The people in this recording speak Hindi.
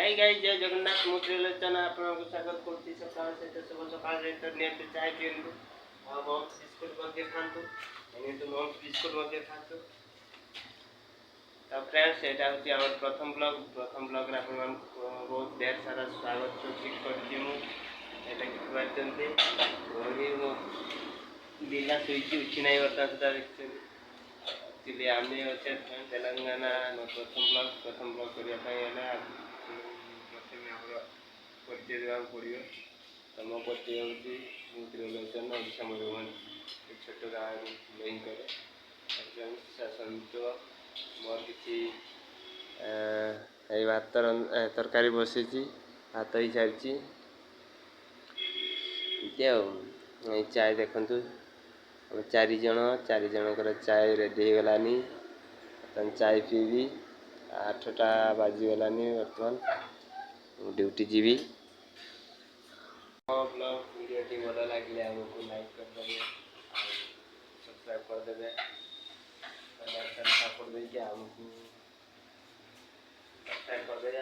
हाय गाइस, जय जगन्नाथ। मु त्रिलोचन आपको स्वागत करती सकाळ सहित शुभ सकाळ सहित नियंत्रित चाय पियंतु मम्स बिस्कुट मध्ये खातु एनिटु मम्स बिस्कुट मध्ये खातु। तो फ्रेंड्स एटा होती हमर प्रथम ब्लॉग रे आपन बहुत ढेर सारा स्वागत ठीक करती मु एटा कि पाचंती ओही मो दिला सुईची उठी नहीं बता सुधा एक्चुअली आम्ही अच्छे तेलंगाना प्रथम ब्लॉग करने प्रथम आम परिचय देवा पड़ो। तुम परिचय हूँ त्रिलोचन ओडिशा मयूरभंज छोट गाँव बिलंग करे सहित मोर कि भात तरकारी बसी भात ही सारी चाय देखु चार जन चाय रेडी हो गलानी चाय पीबी 8टा बाजीगलानी बर्तमान ड्यूटी जीवी। ब्लॉग वीडियो भल लगे आमको लाइक करदे सब्सक्राइब करदे सपोर्ट देके आमको सब्सक्राइब करदे।